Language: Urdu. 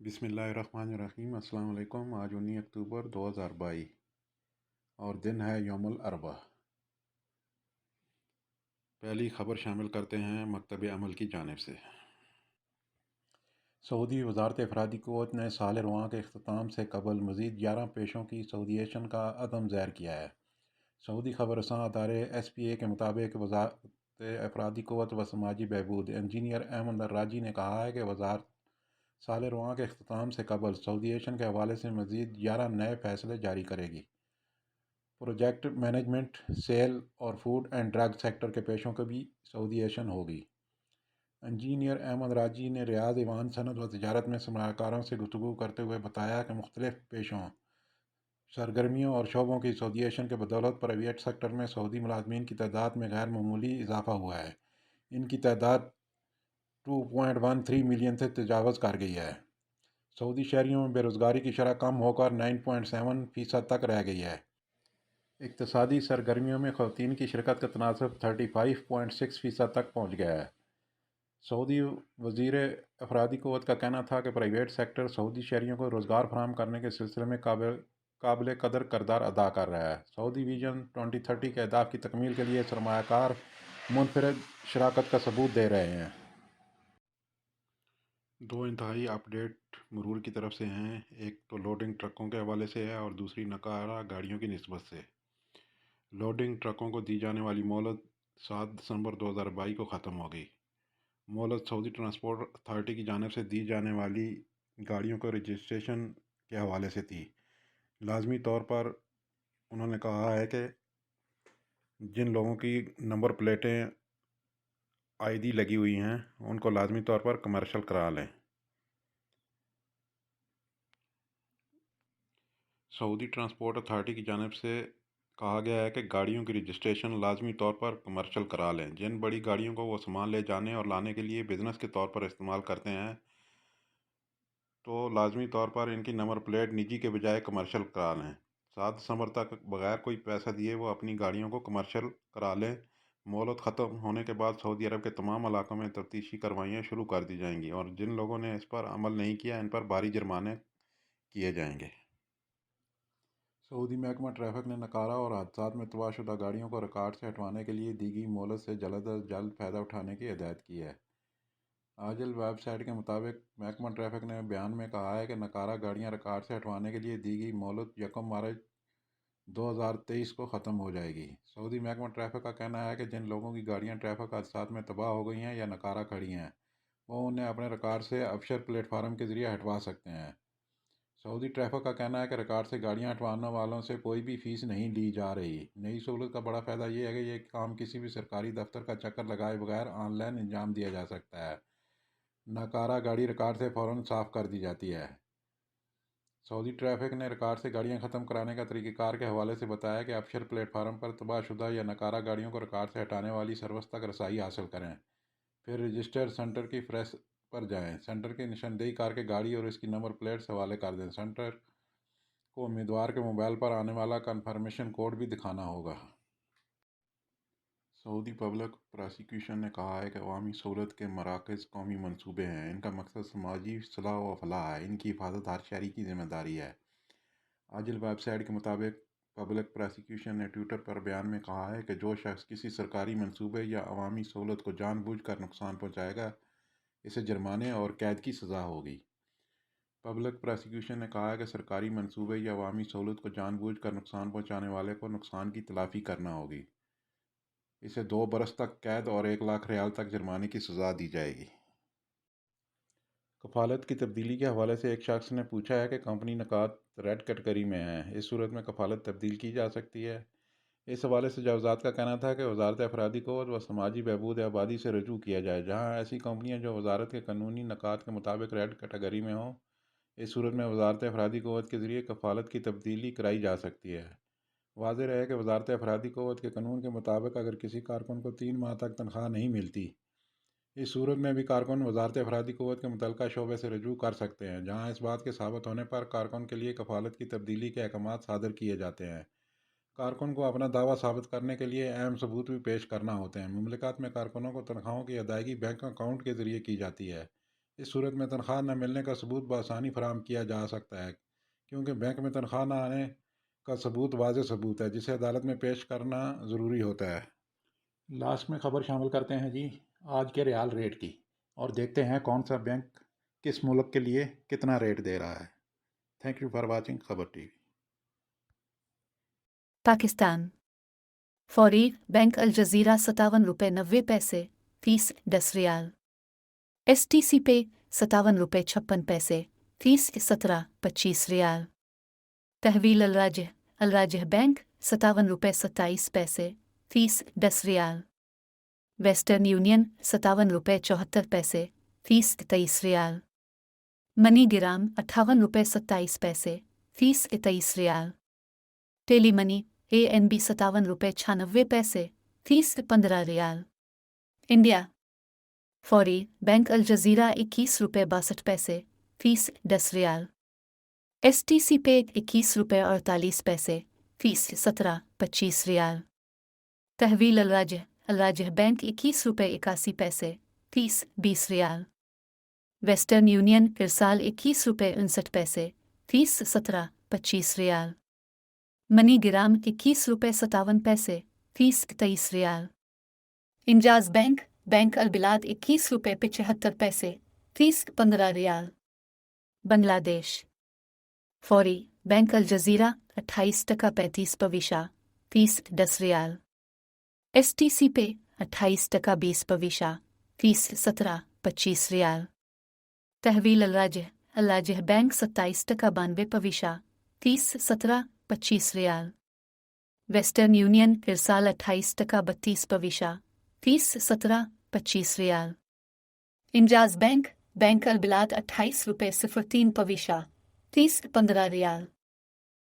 بسم اللہ الرحمن الرحیم۔ السلام علیکم۔ آج 19 اکتوبر 2022 اور دن ہے یوم الاربعاء۔ پہلی خبر شامل کرتے ہیں مکتب عمل کی جانب سے۔ سعودی وزارت افرادی قوت نے سال رواں کے اختتام سے قبل مزید 11 پیشوں کی سعودیشن کا عدم ظاہر کیا ہے۔ سعودی خبر رساں ادارے ایس پی اے کے مطابق وزارت افرادی قوت و سماجی بہبود انجینئر احمد الراجی نے کہا ہے کہ وزارت سال رواں کے اختتام سے قبل سعودیشن کے حوالے سے مزید 11 نئے فیصلے جاری کرے گی۔ پروجیکٹ مینجمنٹ، سیل اور فوڈ اینڈ ڈرگ سیکٹر کے پیشوں کی بھی سعودیشن ہوگی۔ انجینئر احمد راجی نے ریاض ایوان صنعت و تجارت میں سرمایہ کاروں سے گفتگو کرتے ہوئے بتایا کہ مختلف پیشوں، سرگرمیوں اور شعبوں کی سعودیشن کے بدولت پرائیویٹ سیکٹر میں سعودی ملازمین کی تعداد میں غیر معمولی اضافہ ہوا ہے۔ ان کی تعداد 2.13 ملین سے تجاوز کر گئی ہے۔ سعودی شہریوں میں بے روزگاری کی شرح کم ہو کر 9.7% تک رہ گئی ہے۔ اقتصادی سرگرمیوں میں خواتین کی شرکت کا تناسب 35.6% تک پہنچ گیا ہے۔ سعودی وزیر افرادی قوت کا کہنا تھا کہ پرائیویٹ سیکٹر سعودی شہریوں کو روزگار فراہم کرنے کے سلسلے میں قابل قدر کردار ادا کر رہا ہے۔ سعودی ویژن 2030 کے اہداف کی تکمیل کے لیے سرمایہ کار منفرد شراکت کا ثبوت دے رہے ہیں۔ دو انتہائی اپ ڈیٹ مرور کی طرف سے ہیں، ایک تو لوڈنگ ٹرکوں کے حوالے سے ہے اور دوسری نقارہ گاڑیوں کی نسبت سے۔ لوڈنگ ٹرکوں کو دی جانے والی مہلت 7 دسمبر 2022 کو ختم ہوگی۔ مہلت سعودی ٹرانسپورٹ اتھارٹی کی جانب سے دی جانے والی گاڑیوں کو رجسٹریشن کے حوالے سے تھی۔ لازمی طور پر انہوں نے کہا ہے کہ جن لوگوں کی نمبر پلیٹیں آئی ڈی لگی ہوئی ہیں ان کو لازمی طور پر کمرشل کرا لیں۔ سعودی ٹرانسپورٹ اتھارٹی کی جانب سے کہا گیا ہے کہ گاڑیوں کی رجسٹریشن لازمی طور پر کمرشل کرا لیں۔ جن بڑی گاڑیوں کو وہ سامان لے جانے اور لانے کے لیے بزنس کے طور پر استعمال کرتے ہیں تو لازمی طور پر ان کی نمبر پلیٹ نجی کے بجائے کمرشل کرا لیں۔ 7 دسمبر تک بغیر کوئی پیسہ دیے وہ اپنی گاڑیوں کو کمرشل کرا لیں۔ مہلت ختم ہونے کے بعد سعودی عرب کے تمام علاقوں میں تفتیشی کارروائیاں شروع کر دی جائیں گی اور جن لوگوں نے اس پر عمل نہیں کیا ان پر بھاری جرمانے کیے جائیں گے۔ سعودی محکمہ ٹریفک نے نقارہ اور حادثات میں تباہ شدہ گاڑیوں کو ریکارڈ سے ہٹوانے کے لیے دی گئی مہلت سے جلد از جلد فائدہ اٹھانے کی ہدایت کی ہے۔ آجل ویب سائٹ کے مطابق محکمہ ٹریفک نے بیان میں کہا ہے کہ نقارہ گاڑیاں ریکارڈ سے ہٹوانے کے لیے دی گئی مہلت 1 مارچ 2023 کو ختم ہو جائے گی۔ سعودی محکمہ ٹریفک کا کہنا ہے کہ جن لوگوں کی گاڑیاں ٹریفک حادثات میں تباہ ہو گئی ہیں یا نقارہ کھڑی ہیں وہ انہیں اپنے ریکارڈ سے ابشر پلیٹ فارم کے ذریعے ہٹوا سکتے ہیں۔ سعودی ٹریفک کا کہنا ہے کہ ریکارڈ سے گاڑیاں ہٹوانے والوں سے کوئی بھی فیس نہیں لی جا رہی۔ نئی سہولت کا بڑا فائدہ یہ ہے کہ یہ کام کسی بھی سرکاری دفتر کا چکر لگائے بغیر آن لائن انجام دیا جا سکتا ہے۔ ناکارہ گاڑی ریکارڈ سے فوراً صاف کر دی جاتی ہے۔ سعودی ٹریفک نے ریکارڈ سے گاڑیاں ختم کرانے کا طریقہ کار کے حوالے سے بتایا کہ ابشر پلیٹ فارم پر تباہ شدہ یا ناکارہ گاڑیوں کو ریکارڈ سے ہٹانے والی سروس تک رسائی حاصل کریں، پھر رجسٹرڈ سینٹر کی فہرست پر جائیں۔ سینٹر کی نشاندہی کر کے گاڑی اور اس کی نمبر پلیٹس حوالے کر دیں۔ سینٹر کو امیدوار کے موبائل پر آنے والا کنفرمیشن کوڈ بھی دکھانا ہوگا۔ سعودی پبلک پراسیکیوشن نے کہا ہے کہ عوامی سہولت کے مراکز قومی منصوبے ہیں، ان کا مقصد سماجی صلاح و فلاح ہے، ان کی حفاظت ہر شہری کی ذمہ داری ہے۔ آجل ویب سائٹ کے مطابق پبلک پراسیکیوشن نے ٹویٹر پر بیان میں کہا ہے کہ جو شخص کسی سرکاری منصوبے یا عوامی سہولت کو جان بوجھ کر نقصان پہنچائے گا اسے جرمانے اور قید کی سزا ہوگی۔ پبلک پراسیکیوشن نے کہا ہے کہ سرکاری منصوبے یا عوامی سہولت کو جان بوجھ کر نقصان پہنچانے والے کو نقصان کی تلافی کرنا ہوگی۔ اسے 2 برس تک قید اور 1 لاکھ ریال تک جرمانے کی سزا دی جائے گی۔ کفالت کی تبدیلی کے حوالے سے ایک شخص نے پوچھا ہے کہ کمپنی نکات ریڈ کیٹیگری میں ہیں، اس صورت میں کفالت تبدیل کی جا سکتی ہے؟ اس حوالے سے جوازات کا کہنا تھا کہ وزارت افرادی قوت و سماجی بہبود آبادی سے رجوع کیا جائے۔ جہاں ایسی کمپنیاں جو وزارت کے قانونی نکات کے مطابق ریڈ کیٹیگری میں ہوں، اس صورت میں وزارت افرادی قوت کے ذریعے کفالت کی تبدیلی کرائی جا سکتی ہے۔ واضح رہے کہ وزارت افرادی قوت کے قانون کے مطابق اگر کسی کارکن کو 3 ماہ تک تنخواہ نہیں ملتی، اس صورت میں بھی کارکن وزارت افرادی قوت کے متعلقہ شعبے سے رجوع کر سکتے ہیں، جہاں اس بات کے ثابت ہونے پر کارکن کے لیے کفالت کی تبدیلی کے احکامات صادر کیے جاتے ہیں۔ کارکن کو اپنا دعویٰ ثابت کرنے کے لیے اہم ثبوت بھی پیش کرنا ہوتے ہیں۔ مملکت میں کارکنوں کو تنخواہوں کی ادائیگی بینک اکاؤنٹ کے ذریعے کی جاتی ہے۔ اس صورت میں تنخواہ نہ ملنے کا ثبوت بآسانی فراہم کیا جا سکتا ہے، کیونکہ بینک میں تنخواہ نہ آنے کا ثبوت واضح ثبوت ہے جسے عدالت میں پیش کرنا ضروری ہوتا ہے۔ لاسٹ میں خبر شامل کرتے ہیں جی آج کے ریال ریٹ کی، اور دیکھتے ہیں کون سا بینک کس ملک کے لیے کتنا ریٹ دے رہا ہے۔ تھینک یو فار واچنگ خبر ٹی وی۔ پاکستان فوری بینک الجزیرہ 57 روپے 90 پیسے فیس 10 ریال، ایس ٹی سی پے 57 روپے 56 پیسے فیس 17.25 ریال، تحویل الراجح بینک 57 روپے 27 پیسے فیس 10 ریال، ویسٹرن یونین 57 روپے 74 پیسے فیس 23 ریال، منی گرام 58 روپے 27 پیسے فیس 23 ریال، ٹیلی منی ANB 57 روپے 96 پیسے فیس 15 ریال، انڈیا فوری بینک الجزیرہ 21 روپے 62 پیسے فیس 10 ریال، ایس ٹی سی پے 21 روپے 48 پیسے فیس 17.25 ریال، تحویل الراجح بینک 21 روپے 81 پیسے فیس 20 ریال، ویسٹرن یونین ارسال 21 روپے 59 پیسے فیس 17.25 ریال، منی گرام 21 روپے 57 پیسے فیس 23 ریال، انجاز بینک البلاد 21 روپے 75 پیسے فیس 15 ریال، بنگلہ دیش فوری بینک الجزیرہ 28 ٹکا 35 پیسہ فیس 10 ریال، ایس ٹی سی پے 28 ٹکا 20 پیسہ فیس 17.25 ریال، تحویل الراجح بینک 27 ٹکا 92 پیسہ فیس 17.25 ریال، ویسٹرن یونین ارسال 28 ٹکا 32 پیسہ فیس 17.25 ریال، انجاز بینک البلاد 28 روپے 03 پیسہ فیس 15 ریال۔